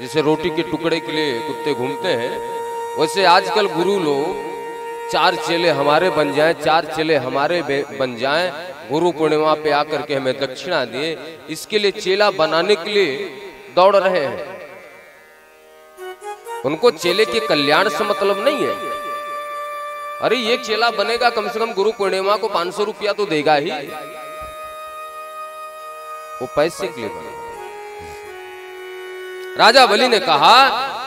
जैसे रोटी के टुकड़े के लिए कुत्ते घूमते हैं, वैसे आजकल गुरु लोग 4 चेले हमारे बन जाएं, 4 चेले हमारे बन जाएं, गुरु पूर्णिमा पे आकर के हमें दक्षिणा दिए, इसके लिए चेला बनाने के लिए दौड़ रहे हैं। उनको चेले के कल्याण से मतलब नहीं है। अरे ये चेला बनेगा, कम से कम गुरु पूर्णिमा को 500 रुपया तो देगा ही, वो पैसे के लिए बनेगा। राजा बलि ने कहा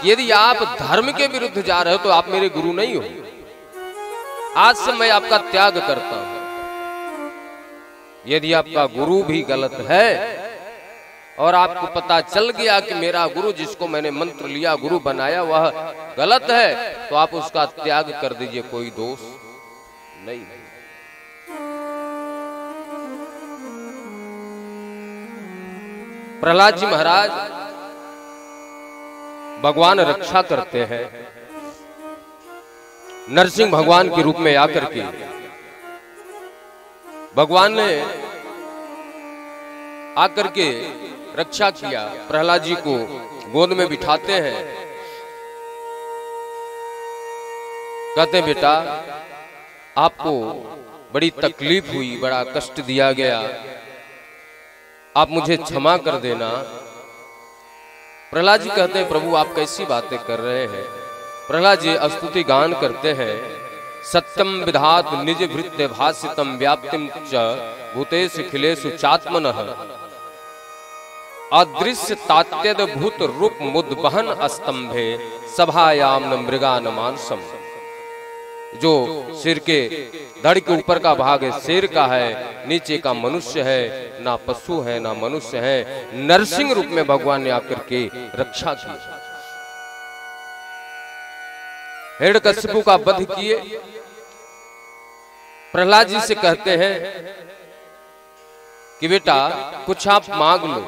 यदि आप धर्म के विरुद्ध जा रहे हो तो आप मेरे गुरु नहीं हो, आज से मैं आपका त्याग करता हूं। यदि आपका गुरु भी गलत है और आपको पता चल गया कि मेरा गुरु जिसको मैंने मंत्र लिया गुरु बनाया वह गलत है, तो आप उसका त्याग कर दीजिए, कोई दोष नहीं। प्रहलाद जी महाराज भगवान रक्षा करते हैं, नरसिंह भगवान के रूप में आकर के भगवान ने आकर के रक्षा किया। प्रहलाद जी को गोद में बिठाते हैं, कहते हैं बेटा आपको बड़ी तकलीफ हुई, बड़ा कष्ट दिया गया, आप मुझे क्षमा कर देना। प्रहलाद जी कहते हैं प्रभु आप कैसी बातें कर रहे हैं। प्रहलाद जी स्तुति गान करते हैं, सत्यम विधात निज भृत्य भासितम व्याप्तिम च भूतेषु खिलेषु चात्मनः अदृश्य तात्यद भूत रूप मुद्वहन स्तंभे सभायाम न मृगा न मांसम। जो सिर के धड़ के ऊपर का भाग है शेर का है, नीचे का मनुष्य है, ना पशु है ना मनुष्य है। नरसिंह रूप में भगवान ने आकर के रक्षा की, हिरण्यकशिपु का वध किए। प्रहलाद जी से कहते हैं कि बेटा कुछ आप मांग लो।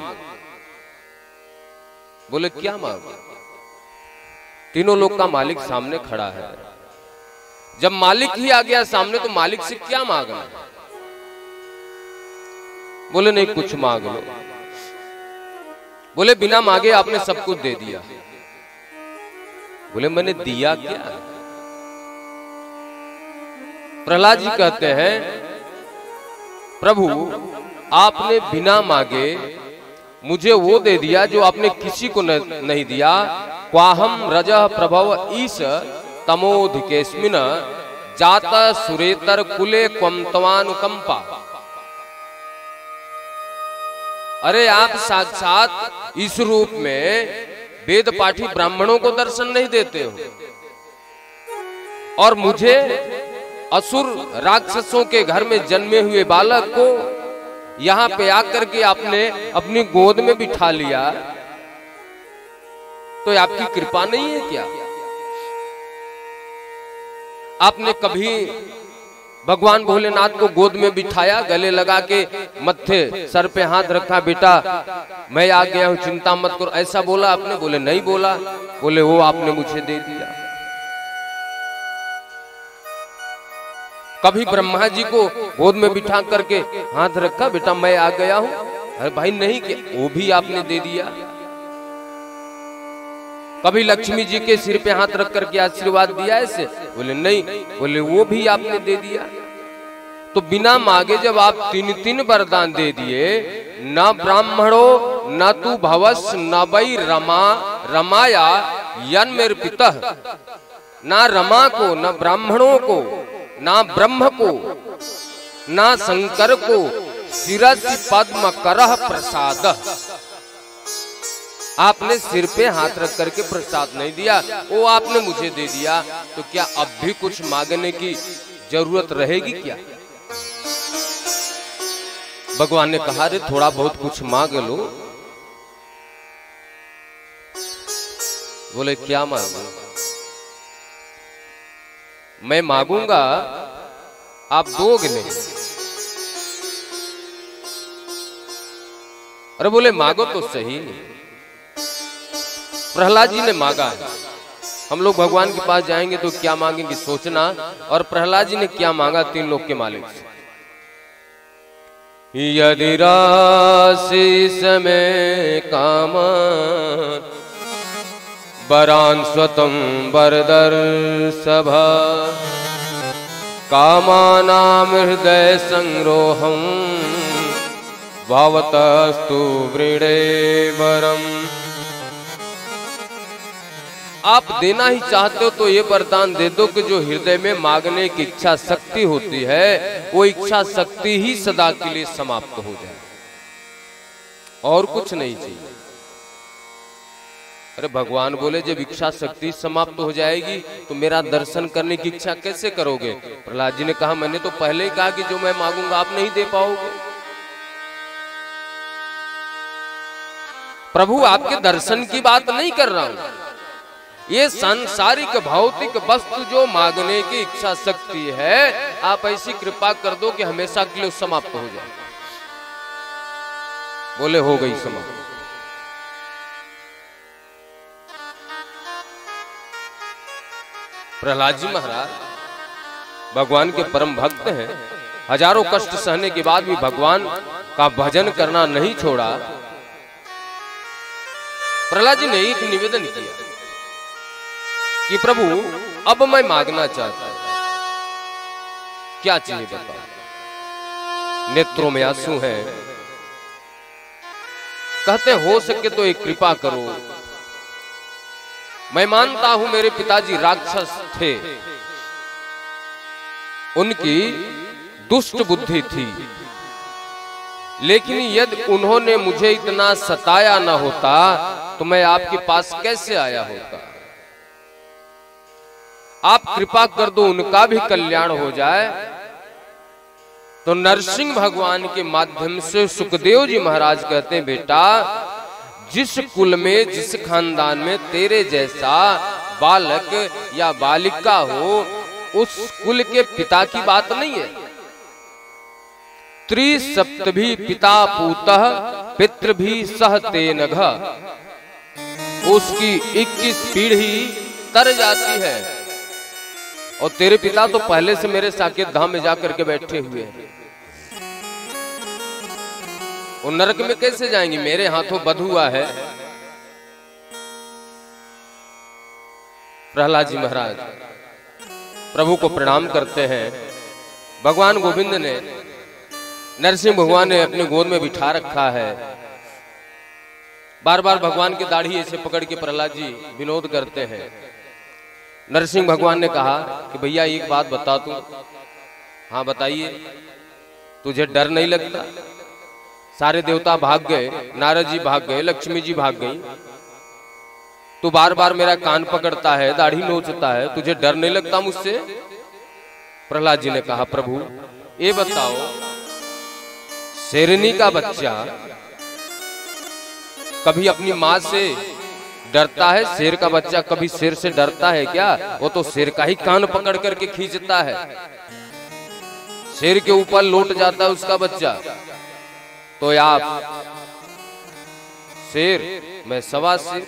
बोले क्या मांगो? तीनों लोग का मालिक सामने खड़ा है, जब मालिक ही आ गया सामने तो मालिक से क्या मांगना? बोले नहीं कुछ मांग लो। बोले बिना मांगे आपने सब कुछ दे दिया। बोले मैंने दिया क्या? प्रहलाद जी कहते हैं प्रभु आपने बिना मांगे मुझे वो दे दिया जो आपने किसी को नहीं दिया। क्वाहम रजः प्रभव ईश तमोधिकेस्मिन जाता सुरेतर कुले क्वम तवानुकंपा। अरे आप साक्षात इस रूप में वेद पाठी ब्राह्मणों को दर्शन नहीं देते हो और मुझे असुर राक्षसों के घर में जन्मे हुए बालक को यहां पे आकर के आपने अपनी गोद में बिठा लिया, तो आपकी कृपा नहीं है क्या? आपने कभी भगवान भोलेनाथ को गोद में बिठाया, गले लगा के मत्थे सर पे हाथ रखा, बेटा मैं आ गया हूं चिंता मत करो, ऐसा बोला आपने? बोले नहीं बोला। बोले वो आपने मुझे दे दिया। कभी ब्रह्मा जी को गोद में बिठा करके हाथ रखा, बेटा मैं आ गया हूं? अरे भाई नहीं किया, वो भी आपने दे दिया। कभी लक्ष्मी जी के सिर पे हाथ रख करके आशीर्वाद दिया ऐसे? बोले नहीं। बोले वो भी आपने दे दिया। तो बिना मांगे जब आप 3 वरदान दे दिए, न ब्राह्मणो न तू भवस न वै रमाया यन मेरे पिता, ना रमा को न ब्राह्मणों को ना ब्रह्म को ना शंकर को शिरसि पद्म करह प्रसाद। आपने सिर पे हाथ रख करके प्रसाद नहीं दिया, वो आपने मुझे दे दिया। तो क्या अब भी कुछ मांगने की जरूरत रहेगी क्या? भगवान ने कहा रे थोड़ा बहुत कुछ मांग लो। बोले क्या मांगू? मैं मांगूंगा आप दोगे नहीं। अरे बोले मांगो तो सही। प्रहलाद जी ने मांगा है, हम लोग भगवान के पास जाएंगे तो क्या मांगेंगे सोचना। और प्रहलाद जी ने क्या मांगा 3 लोग के मालिक से? यदि राशि समय काम वरान् स्वतं वरदर्शभ कामानां हृदय संरोहं भवतस्तु वृणे वरम्। आप देना ही चाहते हो तो ये वरदान दे दो कि जो हृदय में मांगने की इच्छा शक्ति होती है वो इच्छा शक्ति ही सदा के लिए समाप्त हो जाए, और कुछ नहीं चाहिए। अरे भगवान बोले जब इच्छा शक्ति समाप्त हो जाएगी तो मेरा दर्शन करने की इच्छा कैसे करोगे? प्रहलाद जी ने कहा मैंने तो पहले ही कहा कि जो मैं मांगूंगा आप नहीं दे पाओगे। प्रभु आपके दर्शन की बात नहीं कर रहा हूं, ये सांसारिक भौतिक वस्तु जो मांगने की इच्छा शक्ति है आप ऐसी कृपा कर दो कि हमेशा के लिए समाप्त हो जाए। बोले हो गई समाप्त। प्रहलाद जी महाराज भगवान के परम भक्त हैं, हजारों कष्ट सहने के बाद भी भगवान का भजन करना नहीं छोड़ा। प्रहलाद जी ने एक निवेदन किया कि प्रभु अब मैं मांगना चाहता हूं, क्या चाहिए बताओ। नेत्रों में आंसू हैं, कहते हो सके तो एक कृपा करो। मैं मानता हूं मेरे पिताजी राक्षस थे, उनकी दुष्ट बुद्धि थी, लेकिन यदि उन्होंने मुझे इतना सताया न होता तो मैं आपके पास कैसे आया होता। आप कृपा कर दो उनका भी कल्याण हो जाए। तो नरसिंह भगवान के माध्यम से सुखदेव जी महाराज कहते हैं बेटा जिस कुल में जिस खानदान में तेरे जैसा बालक या बालिका हो उस कुल के पिता की बात नहीं है। त्रिसप्तभी पिता पूतः पितृभी सह तेनघ, उसकी 21 पीढ़ी तर जाती है और तेरे पिता तो पहले से मेरे साकेत धाम में जाकर के बैठे हुए हैं। वो नरक में कैसे जाएंगे? मेरे हाथों बध हुआ है। प्रहलाद जी महाराज प्रभु को प्रणाम करते हैं। भगवान गोविंद ने नरसिंह भगवान ने अपने गोद में बिठा रखा है। बार बार भगवान की दाढ़ी ऐसे पकड़ के प्रहलाद जी विनोद करते हैं। नरसिंह भगवान ने कहा कि भैया एक बात बता तू। हाँ बताइए। तुझे डर नहीं लगता? सारे देवता भाग गए, नारद जी भाग गए, लक्ष्मी जी भाग गई, तू बार बार मेरा कान पकड़ता है, दाढ़ी नोचता है, तुझे डर नहीं लगता मुझसे? प्रहलाद जी ने कहा प्रभु ये बताओ शेरनी का बच्चा कभी अपनी माँ से डरता है? शेर का बच्चा कभी शेर से डरता है क्या? वो तो शेर का ही कान पकड़ करके खींचता है, शेर के ऊपर लौट जाता है उसका बच्चा। तो आप शेर, मैं सवा शेर,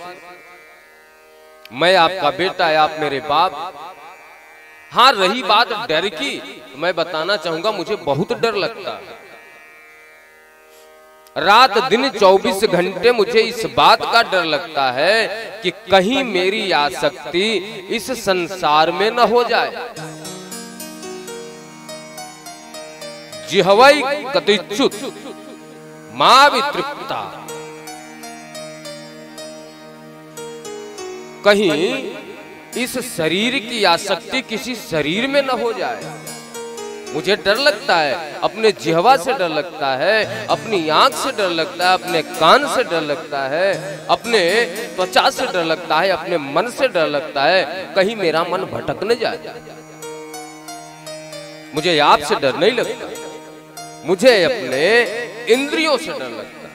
मैं आपका बेटा है, आप मेरे बाप। हाँ रही बात डर की, मैं बताना चाहूंगा मुझे बहुत डर लगता है। रात दिन 24 घंटे मुझे इस बात का डर लगता है कि कहीं मेरी आसक्ति इस संसार में न हो जाए। जिह्वै कतिच्युत मां वितृप्ता, कहीं इस शरीर की आसक्ति किसी शरीर में न हो जाए। मुझे डर लगता है, अपने जिह्वा से डर लगता है, अपनी आंख से डर लगता है, अपने कान से डर लगता है, अपने त्वचा से डर लगता है, अपने मन से डर लगता है, कहीं मेरा मन भटक न जाए। मुझे आपसे डर नहीं लगता, मुझे अपने इंद्रियों से डर लगता है।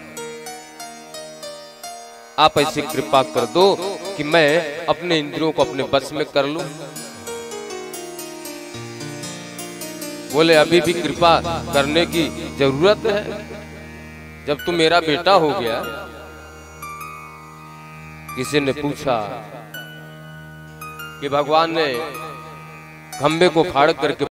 आप ऐसी कृपा कर दो कि मैं अपने इंद्रियों को अपने बस में कर लूं। बोले अभी भी कृपा करने की जरूरत है, जब तू मेरा बेटा हो गया। किसी ने पूछा कि भगवान ने खंबे को फाड़ करके